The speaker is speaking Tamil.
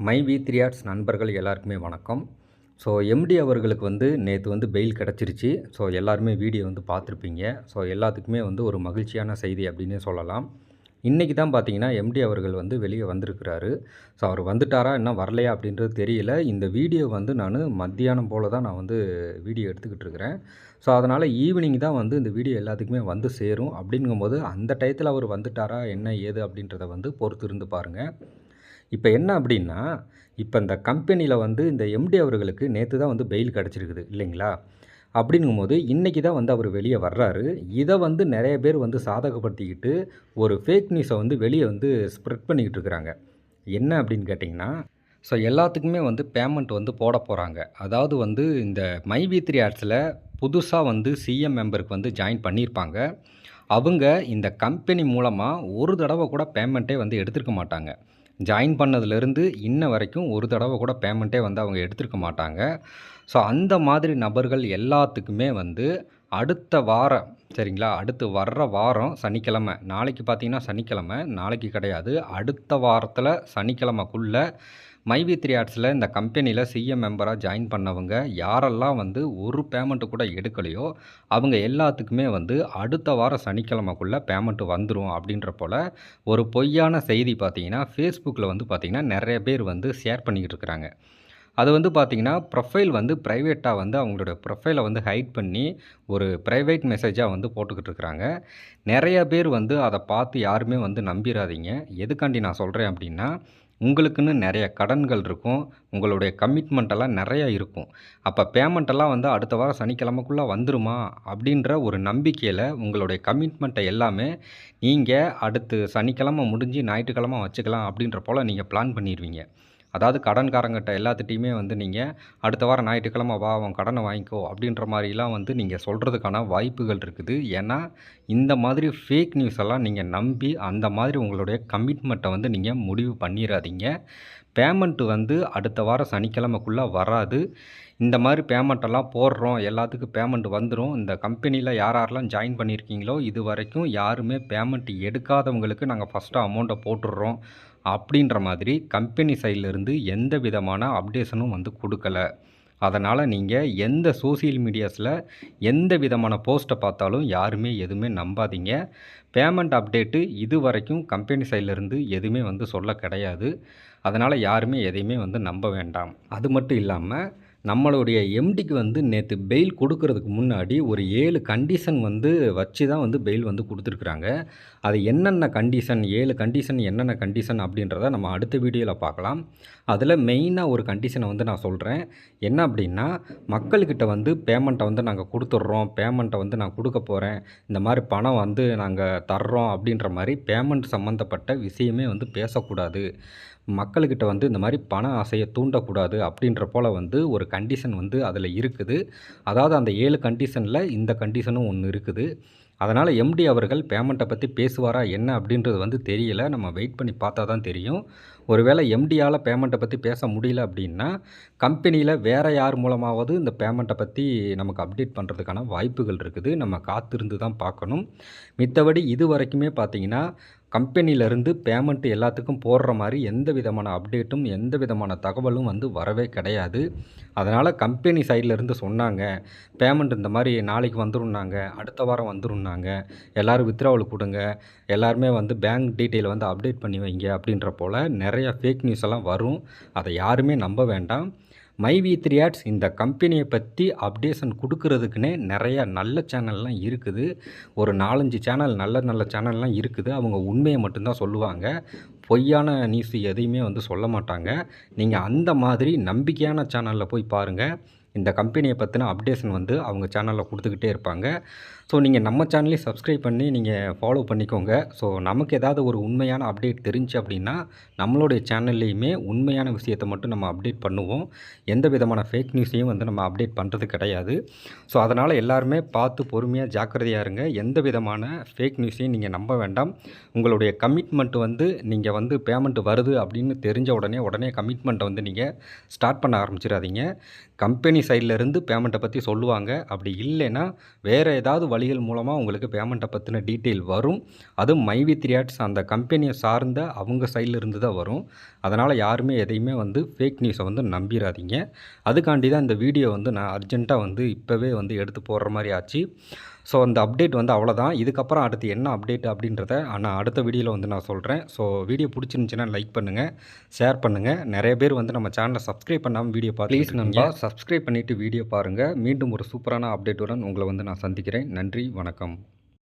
மை வி3 ஆர்ட்ஸ் நண்பர்கள் எல்லாருக்குமே வணக்கம். ஸோ எம்டி அவர்களுக்கு நேற்று பெயில் கிடச்சிருச்சு. ஸோ எல்லாருமே வீடியோ பார்த்துருப்பீங்க. ஸோ எல்லாத்துக்குமே ஒரு மகிழ்ச்சியான செய்தி அப்படின்னே சொல்லலாம். இன்றைக்கி தான் பார்த்தீங்கன்னா எம்டி அவர்கள் வெளியே வந்திருக்கிறாரு. ஸோ அவர் வந்துட்டாரா இன்னும் வரலையா அப்படின்றது தெரியல. இந்த வீடியோ நான் மத்தியானம் போல் தான் நான் வீடியோ எடுத்துக்கிட்டு இருக்கிறேன். ஸோ அதனால் ஈவினிங் தான் இந்த வீடியோ எல்லாத்துக்குமே சேரும். அப்படிங்கும்போது அந்த டயத்தில் அவர் வந்துட்டாரா என்ன ஏது அப்படின்றத பொறுத்து இருந்து பாருங்கள். இப்போ என்ன அப்படின்னா, இப்போ இந்த கம்பெனியில் இந்த எம்டி அவர்களுக்கு நேற்று தான் பெயில் கிடச்சிருக்குது இல்லைங்களா? அப்படிங்கும்போது இன்றைக்கி தான் அவர் வெளியே வர்றாரு. இதை நிறைய பேர் சாதகப்படுத்திக்கிட்டு ஒரு ஃபேக் நியூஸை வெளியே ஸ்ப்ரெட் பண்ணிக்கிட்டு இருக்கிறாங்க. என்ன அப்படின்னு கேட்டிங்கன்னா, ஸோ எல்லாத்துக்குமே பேமெண்ட் போட போகிறாங்க. அதாவது இந்த மை வி3 ஆட்ஸில் புதுசாக சிஎம் மெம்பருக்கு ஜாயின் பண்ணியிருப்பாங்க. அவங்க இந்த கம்பெனி மூலமாக ஒரு தடவை கூட பேமெண்ட்டே எடுத்திருக்க மாட்டாங்க. ஜாயின் பண்ணதுலேருந்து இன்ன வரைக்கும் ஒரு தடவை கூட பேமெண்ட்டே அவங்க எடுத்திருக்க மாட்டாங்க. ஸோ அந்த மாதிரி நபர்கள் எல்லாத்துக்குமே அடுத்த வாரம் சரிங்களா, அடுத்து வர்ற வாரம் சனிக்கிழமை, நாளைக்கு பார்த்தீங்கன்னா சனிக்கிழமை, நாளைக்கு கிடையாது, அடுத்த வாரத்தில் சனிக்கிழமைக்குள்ளே மை வி3 ஆட்ஸில் இந்த கம்பெனியில் சிஎம் மெம்பராக ஜாயின் பண்ணவங்க யாரெல்லாம் ஒரு பேமெண்ட்டு கூட எடுக்கலையோ அவங்க எல்லாத்துக்குமே அடுத்த வாரம் சனிக்கிழமைக்குள்ளே பேமெண்ட்டு வந்துடும் அப்படின்ற போல் ஒரு பொய்யான செய்தி பார்த்திங்கன்னா ஃபேஸ்புக்கில் பார்த்திங்கன்னா நிறைய பேர் ஷேர் பண்ணிக்கிட்டு இருக்கிறாங்க. அது பார்த்திங்கன்னா ப்ரொஃபைல் ப்ரைவேட்டாக அவங்களோட ப்ரொஃபைலை ஹைட் பண்ணி ஒரு ப்ரைவேட் மெசேஜாக போட்டுக்கிட்டு இருக்கிறாங்க. நிறைய பேர் அதை பார்த்து யாருமே நம்பிடாதீங்க. எதுக்காண்டி நான் சொல்கிறேன் அப்படின்னா, உங்களுக்குன்னு நிறைய கடன்கள் இருக்கும், உங்களுடைய கமிட்மெண்ட்டெல்லாம் நிறையா இருக்கும். அப்போ பேமெண்ட்டெல்லாம் அடுத்த வாரம் சனிக்கிழமைக்குள்ளே வந்துருமா அப்படின்ற ஒரு நம்பிக்கையில் உங்களுடைய கமிட்மெண்ட்டை எல்லாமே நீங்கள் அடுத்து சனிக்கிழமை முடிஞ்சு ஞாயிற்றுக்கிழமை வச்சுக்கலாம் அப்படின்ற போல் நீங்கள் பிளான் பண்ணிடுவீங்க. அதாவது கடன்காரங்கிட்ட எல்லாத்துட்டையுமே நீங்கள் அடுத்த வாரம் ஞாயிற்றுக்கிழமை வா அவன் கடனை வாங்கிக்கோ அப்படின்ற மாதிரிலாம் நீங்கள் சொல்கிறதுக்கான வாய்ப்புகள் இருக்குது. ஏன்னா இந்த மாதிரி ஃபேக் நியூஸ் எல்லாம் நீங்கள் நம்பி அந்த மாதிரி உங்களுடைய கமிட்மெண்ட்டை நீங்கள் முடிவு பண்ணிடாதீங்க. பேமெண்ட்டு அடுத்த வாரம் சனிக்கிழமைக்குள்ளே வராது. இந்த மாதிரி பேமெண்ட்டெல்லாம் போடுறோம், எல்லாத்துக்கும் பேமெண்ட் வந்துடும். இந்த கம்பெனியில் யாரெல்லாம் ஜாயின் பண்ணியிருக்கீங்களோ இது வரைக்கும் யாருமே பேமெண்ட் எடுக்காதவங்களுக்கு நாங்கள் ஃபஸ்ட்டு அமௌண்ட்டை போட்டுடுறோம் அப்படின்ற மாதிரி கம்பெனி சைட்லேருந்து எந்த விதமான அப்டேஷனும் கொடுக்கல. அதனால் நீங்கள் எந்த சோசியல் மீடியாஸில் எந்த விதமான போஸ்ட்டை பார்த்தாலும் யாருமே எதுவுமே நம்பாதீங்க. பேமெண்ட் அப்டேட்டு இது வரைக்கும் கம்பெனி சைட்லேருந்து எதுவுமே சொல்ல கிடையாது. அதனால் யாருமே எதையுமே நம்ப வேண்டாம். அது மட்டும் இல்லாமல் நம்மளுடைய எம்டிக்கு நேற்று பெயில் கொடுக்கறதுக்கு முன்னாடி ஒரு 7 கண்டிஷன் வச்சு தான் பெயில் கொடுத்துருக்குறாங்க. அது என்னென்ன கண்டிஷன், 7 கண்டிஷன் என்னென்ன கண்டிஷன் அப்படின்றத நம்ம அடுத்த வீடியோவில் பார்க்கலாம். அதில் மெயினாக ஒரு கண்டிஷனை நான் சொல்கிறேன். என்ன அப்படின்னா, மக்கள்கிட்ட பேமெண்ட்டை நாங்கள் கொடுத்துட்றோம், பேமெண்ட்டை நான் கொடுக்க போகிறேன், இந்த மாதிரி பணம் நாங்கள் தர்றோம் அப்படின்ற மாதிரி பேமெண்ட் சம்மந்தப்பட்ட விஷயமே பேசக்கூடாது. மக்கள்கிட்ட இந்த மாதிரி பண ஆசையை தூண்டக்கூடாது அப்படின்ற போல் ஒரு கண்டிஷன் அதில் இருக்குது. அதாவது அந்த 7 கண்டிஷனில் இந்த கண்டிஷனும் ஒன்று இருக்குது. அதனால் எம்டி அவர்கள் பேமெண்ட்டை பற்றி பேசுவாரா என்ன அப்படின்றது தெரியல. நம்ம வெயிட் பண்ணி பார்த்தா தான் தெரியும். ஒருவேளை எம்டியால் பேமெண்ட்டை பற்றி பேச முடியல அப்படின்னா கம்பெனியில் வேறு யார் மூலமாவது இந்த பேமெண்ட்டை பற்றி நமக்கு அப்டேட் பண்ணுறதுக்கான வாய்ப்புகள் இருக்குது. நம்ம காத்திருந்து தான் பார்க்கணும். மித்தபடி இது வரைக்குமே பார்த்திங்கன்னா கம்பெனியிலேருந்து பேமெண்ட்டு எல்லாத்துக்கும் போடுற மாதிரி எந்த விதமான அப்டேட்டும் எந்த விதமான தகவலும் வரவே கிடையாது. அதனால் கம்பெனி சைட்லேருந்து சொன்னாங்க, பேமெண்ட் இந்த மாதிரி நாளைக்கு வந்துருன்னாங்க, அடுத்த வாரம் வந்துருன்னாங்க, எல்லோரும் வித்ட்ராவல் கொடுங்க, எல்லாருமே பேங்க் டீட்டெயில் அப்டேட் பண்ணி வைங்க அப்படின்ற போல் நிறையா ஃபேக் நியூஸ் எல்லாம் வரும். அதை யாருமே நம்ப வேண்டாம். மை வி3 ஆட்ஸ் இந்த கம்பெனியை பற்றி அப்டேஷன் கொடுக்கறதுக்குன்னே நிறையா நல்ல சேனல்லாம் இருக்குது. ஒரு 4-5 சேனல் நல்ல சேனல்லாம் இருக்குது. அவங்க உண்மையை மட்டும்தான் சொல்லுவாங்க. பொய்யான நியூஸ் எதையுமே சொல்ல மாட்டாங்க. நீங்கள் அந்த மாதிரி நம்பிக்கையான சேனலில் போய் பாருங்கள். இந்த கம்பெனியை பற்றின அப்டேஷன் அவங்க சேனலில் கொடுத்துக்கிட்டே இருப்பாங்க. ஸோ நீங்கள் நம்ம சேனலையும் சப்ஸ்கிரைப் பண்ணி நீங்கள் ஃபாலோ பண்ணிக்கோங்க. ஸோ நமக்கு ஏதாவது ஒரு உண்மையான அப்டேட் தெரிஞ்சு அப்படின்னா நம்மளுடைய சேனல்லையுமே உண்மையான விஷயத்தை மட்டும் நம்ம அப்டேட் பண்ணுவோம். எந்த விதமான ஃபேக் நியூஸையும் நம்ம அப்டேட் பண்ணுறது கிடையாது. ஸோ அதனால் எல்லாருமே பார்த்து பொறுமையாக ஜாக்கிரதையாக இருங்க. எந்த விதமான ஃபேக் நியூஸையும் நீங்கள் நம்ப வேண்டாம். உங்களுடைய கமிட்மெண்ட் நீங்கள் பேமெண்ட் வருது அப்படின்னு தெரிஞ்ச உடனே கமிட்மெண்ட்டை நீங்கள் ஸ்டார்ட் பண்ண ஆரம்பிச்சிடாதீங்க. கம்பெனி சைட்லேருந்து பேமெண்ட்டை பற்றி சொல்லுவாங்க. அப்படி இல்லைன்னா வேறு ஏதாவது வழிகள் மூலமாக உங்களுக்கு பேமெண்ட்டை பற்றின டீட்டெயில் வரும். அதுவும் மைவி3 அந்த கம்பெனியை சார்ந்த அவங்க சைடில் இருந்து தான் வரும். அதனால் யாருமே எதையுமே வந்து ஃபேக் நியூஸை வந்து நம்பிடாதீங்க. அதுக்காண்டி தான் இந்த வீடியோ வந்து நான் அர்ஜென்ட்டாக வந்து இப்போவே வந்து எடுத்து போடுற மாதிரி ஆச்சு. ஸோ அந்த அப்டேட் வந்து அவ்வளோதான். இதுக்கப்புறம் அடுத்து என்ன அப்டேட் அப்படின்றத நான் அடுத்த வீடியோவில் வந்து நான் சொல்கிறேன். ஸோ வீடியோ பிடிச்சிருந்துச்சின்னா லைக் பண்ணுங்கள், ஷேர் பண்ணுங்கள். நிறைய பேர் வந்து நம்ம சேனலை சப்ஸ்கிரைப் பண்ணாமல் வீடியோ ப்ளீஸ் நண்பா சப்ஸ்கிரைப் பண்ணிவிட்டு வீடியோ பாருங்கள். மீண்டும் ஒரு சூப்பரான அப்டேட்டுடன் உங்களை வந்து நான் சந்திக்கிறேன். நன்றி, வணக்கம்.